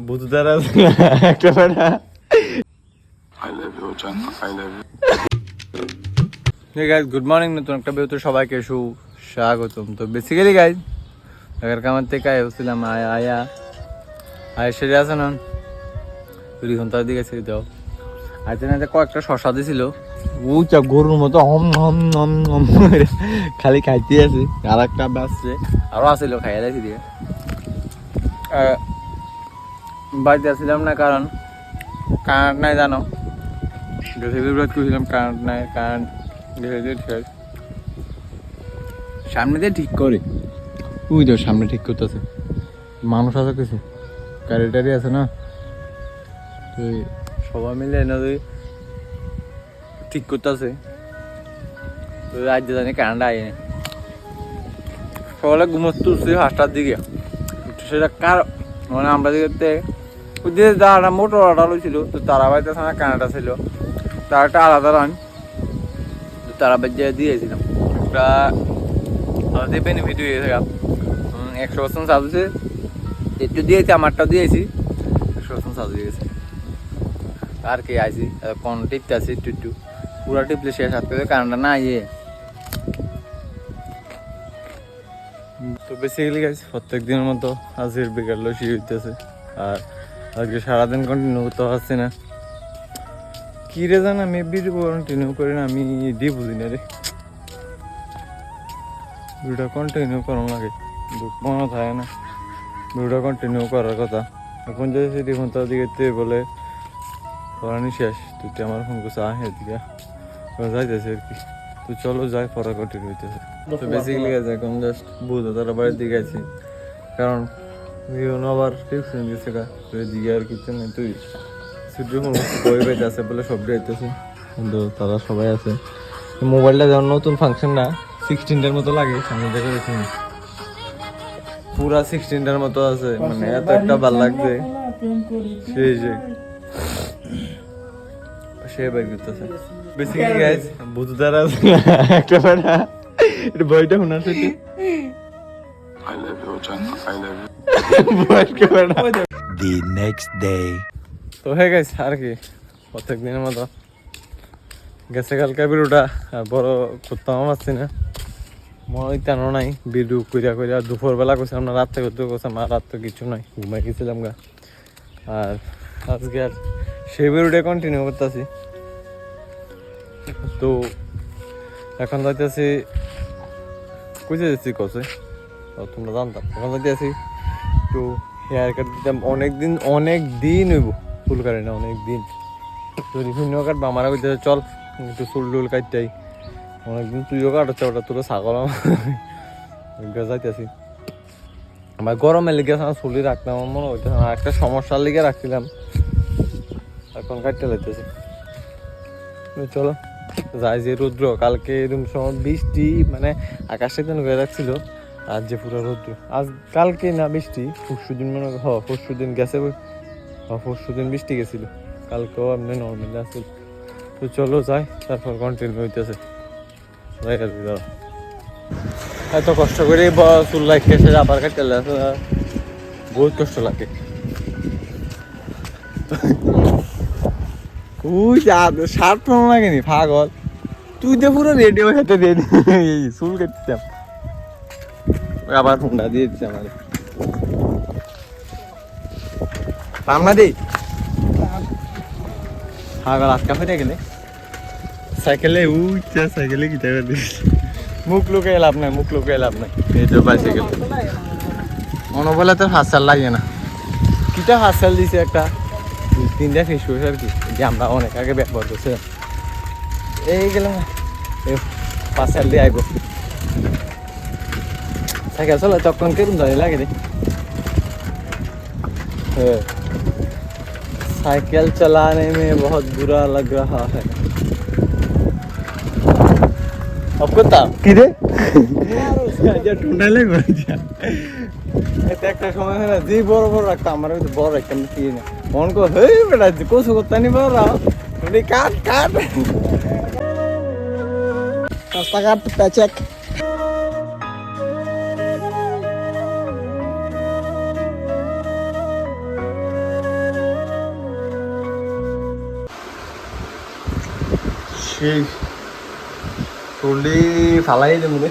বুধ দ্বারা একটা গুড মর্নিং, নতুন একটা ভিডিওতে সবাইকে সুস্বাগতম। তো বেসিক্যালি গাইজ আগের কামার থেকে আইছিলাম আয়া সেরে আছে না 2 ঘন্টার দিকে ছেড়ে দাও আইতে না কয়েকটা শশা দিছিল ওইটা গরুর মতো হম হম হম হম খালি খাইতে আছে। আর একটা বাসছে আরো আসছিল খাইয়া দিয়েছি দিয়ে বাড়িতে আসছিলাম না, কারণ কারেন্ট নাই জানো, বিরোধ করছিলাম কারেন্ট নাই, কারেন্ট সামনে দিয়ে ঠিক করে ওই তো সামনে ঠিক করতেছে মানুষ আছে কিছু গাড়ি টাড়ি আছে না, তো সবাই মিলে না ঠিক করতেছে। তো আজ জানি কারেন্ট আইনি সকালে ঘুমোতে উঠছি 5টার দিকে, সেটা কার মানে আমরা দিকে যারা মোটর আটা ছিল তো তারা বাড়িতে কারেন্টটা ছিল, তার একটা আলাদা রান তারা বাজে দিয়েছিলাম একটা আমাদের বেনিফিট হয়ে থাকা 100% সাবজে একটু দিয়েছি, আমারটাও দিয়েছি 100% সাবজে দিয়েছি। আর কি আইসি কোন টিপতে আছি একটু একটু পুরা টিপলে শেষ হাত করে কারেন্টটা না ইয়ে। তো বেসিক্যালি গাইস প্রত্যেক দিনের মতো আজকের বিকাল শুরু হইতেছে, আর আজকে সারাদিন কন্টিনিউ করতে পারছি না, কি রে জানা মেবি কন্টিনিউ করি না, আমি দিয়ে বুঝি না রে ভিডিওটা কন্টিনিউ করানো লাগে, মনে থাকে না ভিডিওটা কন্টিনিউ করার কথা। এখন যে দেখুন তার দিকে বলে পড়ানি শেষ, তুই আমার ফোন করছে আহে এদিকে যাইতেছে আর কি। তো চলো যাই, পড়া কন্টিনিউ হইতেছে। তো বেসিক্যালি গেছে এখন জাস্ট বুঝো তারা বাড়ির দিকে আছি, কারণ আবার টিউশন গেছে গা দিকে আর কিছু নেই, তুই ছুটির ফোন বই পেতে আছে বলে সব যাইতেছে, কিন্তু তারা সবাই আছে। মোবাইলটা যেমন নতুন ফাংশন না 16টার মতো লাগে, সামনে দেখে দেখি পুরা 16টার মতো আছে, মানে এত একটা ভালো লাগছে সেই সে বাইর করতেছে। বেসিক্যালি গাইস বুধ দ্বারা একটা এটা বইটা শোনার সাথে The next day. তো হয়ে গেছে আর কি প্রত্যেক দিনের মতো গেছে কালকে ভিডিওটা আর বড় করতেও পারছি না, মনে তেমন নাই ভিডিও কইরা কইরা দুপুরবেলা করছে আমরা রাত্রে করতে করছে, আমার রাত তো কিছু নাই ঘুমাই গেছিলাম গা। আর আজকে আর সেই ভিডিওটা কন্টিনিউ করতেছি। তো এখন যাইতেছি কইতে যাচ্ছি কছে তোমরা জানতাম, এখন যাইতেছি একটু হেয়ার কাট দিতাম, অনেক দিন হইব চুল কাটে না, অনেক দিন যদি শূন্য কাটবা আমার কইতে চল একটু চুল টুল কাটতেই, অনেকদিন তুইও কাটাচ্ছে ওটা তোর ছাগল যাইতেছি। আমার গরমের লিগে চুলি রাখতাম, আমার মনে হইতেছে না, একটা সমস্যার লিগে রাখছিলাম, এখন কাটতে লাগতেছে। চলো যাই, যে রৌদ্র কালকে এরকম সময় বৃষ্টি, মানে আকাশে কেন হয়ে রাখছিল, আজ যে পুরো রৌদ্র, আজ কালকে না বৃষ্টি পরশু দিন মনে পরশু দিন গেছে, পরশু দিন বৃষ্টি গেছিল, কালকেও এমনি নর্মালি আসছিল। তো চলো যাই, তারপর কন্টিনিউ হইতেছে। এত কষ্ট করে চুল লাইকে আবার কাটতে বহুত কষ্ট লাগে। শার্ট পানো লাগেনি পাগল, তুই তো পুরো রেডি হয়ে হাতে দিয়ে চুল কাটতাম, আবার ফোনটা দিয়ে দিচ্ছে আমার পামনা দিই পাগল আটকা ফেটে গেলে সাইকেলে উঠছে, সাইকেলে কি টাকা দিস মুখ লুকে লাভ নাই, মুখ লুকে লাভ নাই, এই তো বাইসাইকেল মনে বলে তো হাসাল লাগে না, কিটা হাসাল দিছে একটা 3টা ফেস ওয়াশ আর কি, যে আমরা অনেক আগে ব্যবহার করছিলাম, এই গেলাম 5 সাল দিয়ে আইব সাইকেল চলা চক্কন কেরম ধরে লাগে রে। साइकिल चलाने में बहुत बुरा लग रहा है। अब कुत्ता किधे ঠুন্ডালে একটা সময় হয় না যে বড় বড় রাখতাম, আমার বড় রাখতাম কি না মন কো হে বেটা কোসো করতে নি বড় কাট কাট রাস্তাঘাট প্যাচেক। সেই চুলটি ফালাই দেব রে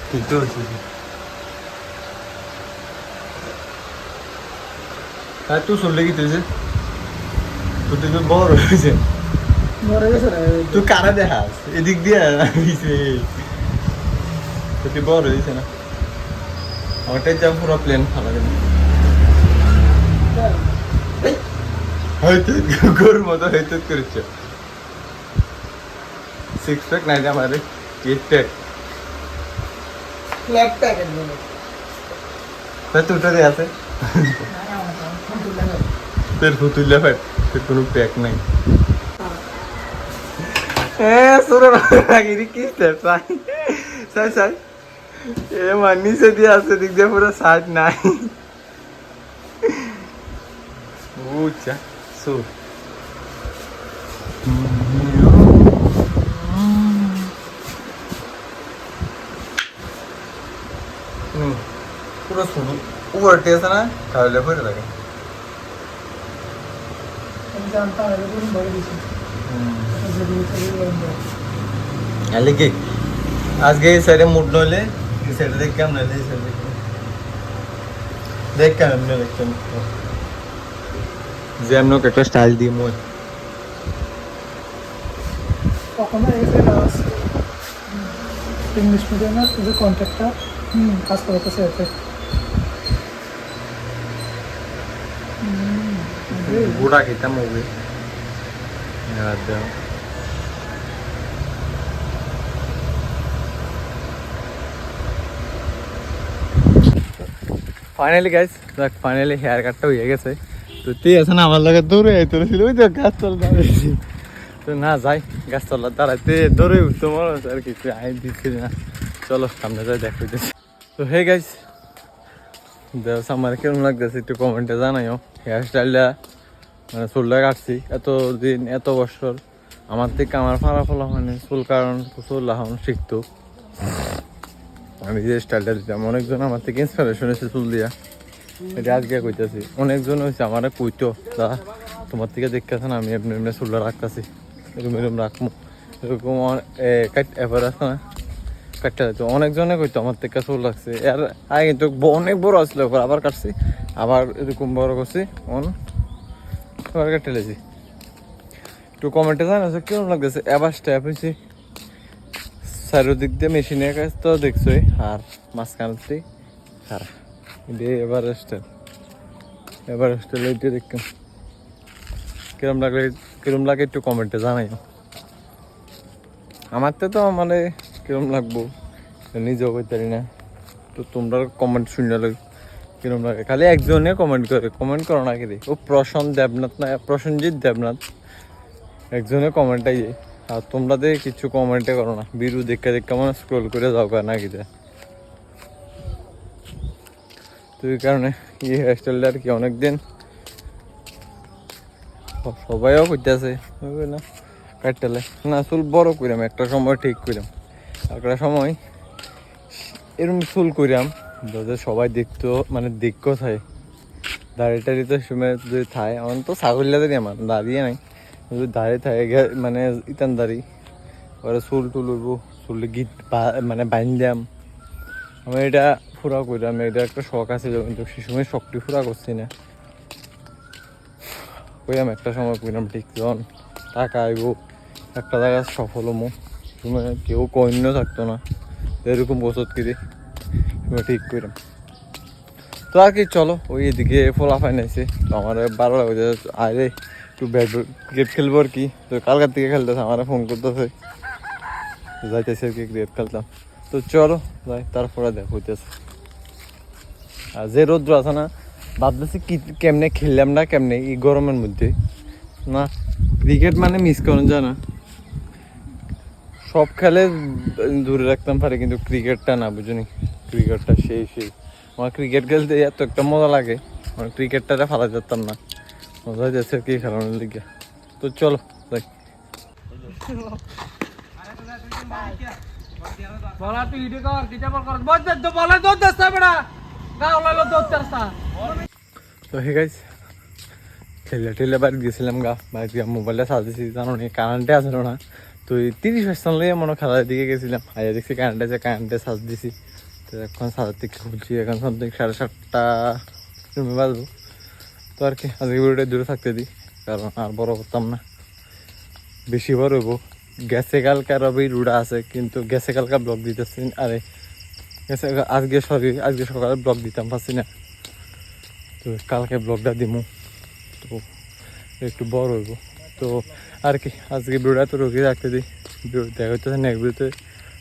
কিন্তু হ্যাঁ তুই চুলটি কি তুইছে তুই তো বড় হয়েছে তুই কারা দেখাস এদিক দিয়ে তুই বড় হয়েছে না আমারটাই যা পুরো প্লেন ফালা দেবে হয়তো গরুর মতো হয়তো করেছে সিক্স প্যাক নাই আমার 8 প্যাক তোরটা দিয়ে আছে তোর ফুতুল্লা ফ্যাট তোর কোনো প্যাক নাই সুরো রাগিরি কি স্টেপ সাই সাই এ মানি সে দিয়ে আছে দিক দিয়ে পুরো সাইড নাই উচ্চা সুর পুরো শুরু উল্টে আছে না তাহলে ভরে লাগে কি আজকে এই সাইডে মুড নইলে এই সাইডে দেখ কেমন নইলে এই সাইডে দেখ কেমন নইলে কেমন যে আমরা একটা স্টাইল দিই মই ইংলিশ মিডিয়ামের যে কন্ট্রাক্টটা কাজ করতেছে এতে গোটা খেতাম মুভি ফাইনালি গাইস দেখ ফাইনালি হেয়ার কাটটা হয়ে গেছে তো তুই আছে না আমার লগে দৌড়ে তুলেছিল ওই তো গাছ তলা দাঁড়িয়েছি তো না যাই গাছ তলা দাঁড়াইতে দৌড়ে উঠতে মনে হচ্ছে আর কি তুই আই দিচ্ছি না চলো সামনে যাই দেখ হইতেছি তো হে গাইস দেখ আমার কেমন লাগতেছে একটু কমেন্টে জানাইও হেয়ার স্টাইলটা মানে চুলটা কাটছি এতদিন এত বছর আমার থেকে আমার ফাড়া ফলা মানে চুল কারণ চুল লাগানো শিখতো আমি যে স্টাইলটা দিতাম অনেকজন আমার থেকে ইন্সপিরেশন এসে চুল দিয়া এটা আজকে কইতেছি অনেকজন হয়েছে আমার কইতো দা তোমার থেকে দেখতেছে না আমি এমনি এমনি চুলটা রাখতেছি এরকম এরকম রাখবো এরকম এবার আছে না কাটতে যেত অনেকজনে কইতো আমার থেকে চুল রাখছে আর আগে কিন্তু অনেক বড় আসলো আবার কাটছি আবার এরকম বড় করছি আবার কেটে লেছি একটু কমেন্টে জানাচ্ছে কেমন লাগতেছে এবার স্টেপ হয়েছে চারিদিক দিয়ে মেশিনের কাজ তো দেখছোই আর মাঝখানতে খারাপ এবার স্টাইল এইটা দেখতাম কিরম লাগে একটু কমেন্টে জানাই আমার তো মানে কিরম লাগবো নিজেও কইতে পারি না তো তোমরা কমেন্ট শুনে লাগে কিরম লাগে খালি একজনে কমেন্ট করো না কি ও প্রসেনজিৎ দেবনাথ একজনে কমেন্ট আইয়ে আর তোমরা দেখে কিছু কমেন্টে করো না বিরু দেখে মানে স্ক্রোল করে যাও না কি তো এই কারণে এই হেয়ারস্টাইলটা আর কি অনেকদিন সবাইও করতেছে না কাটতেলে না চুল বড় করিলাম একটা সময় ঠিক করিলাম একটা সময় এরকম চুল করিলাম যাতে সবাই দেখতো মানে দেখো থাকে দাড়ি টাড়ি তো সময় যদি থাকে আমার তো ছাগলিয়া দাঁড়িয়ে আমার দাঁড়িয়ে নাই যদি দাঁড়িয়ে থাকে মানে ইতান দাঁড়ি পরে চুল টুল উঠবো চুল গীত মানে বাইন্দাম আমি এটা ফুরা করলাম এটা একটা শখ আছে কিন্তু সে সময় শখটি ফুরা করছি না কইলাম একটা সময় কইলাম ঠিক যখন টাকা আইব একটা জায়গা সফল হমো সময় কেউ কইন্য থাকতো না এরকম বছর কিরে ঠিক কইলাম তো আর কি চলো ওই এদিকে ফলাফাই নাইছে তো আমার 12 বাজে আরে একটু ক্রিকেট খেলবো আর কি তো কালকার থেকে খেলতেছে আমার ফোন করতেছে যাইতেছে আর কি ক্রিকেট খেলতাম তো চলো যাই তারপরে দেখ হইতেছে আর যে রোদ্র আছে না ভাবতেছি কি কেমনে খেললাম না কেমনে এই গরমের মধ্যে না ক্রিকেট মানে মিস করেন যায় না সব খেলে দূরে রাখতাম পারে কিন্তু ক্রিকেটটা না বুঝুনি ক্রিকেটটা সেই আমার ক্রিকেট খেলতে এত একটা মজা লাগে আমার ক্রিকেটটা ফালা যেতাম না মজা যাচ্ছে কি খেলানোর লিগে তো চলো যাই তো হে গাইস ঠেলে বাড়ি গেছিলাম বাড়ি গিয়ে মোবাইলটা সাজিয়েছি জানো নি কারেন্টে আসলো না তো 30% লইয়ে মনে খেলার দিকে গেছিলাম আইয়া দেখছি কারেন্টে সাজ দিছি তো এখন সাজার থেকে খুলছি এখন সামথিং 7:30 রুমে বাজবো তো আর কি আজকে ভিডিওটা দূরে থাকতে দিই কারণ আর বড় করতাম না বেশি বড় হইব গেছে কালকার রুডা আছে কিন্তু গেছে কালকা ব্লগ দিতেছি আরে আজকে সকালে ব্লগ দিতাম পারছি না তো কালকে ব্লগটা দিমু তো একটু বড় হইব তো আর কি আজকে ভিডিওটা তো রোগী রাখতে দিই দেখা হইতেছে নেক্সট ভিডিওতে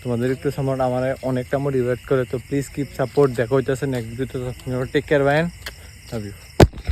তোমাদের একটু সাপোর্ট আমার অনেকটা মোটিভেট করে তো প্লিজ কিপ সাপোর্ট দেখা হইতেছে নেক্সট ভিডিওতে take care bye love you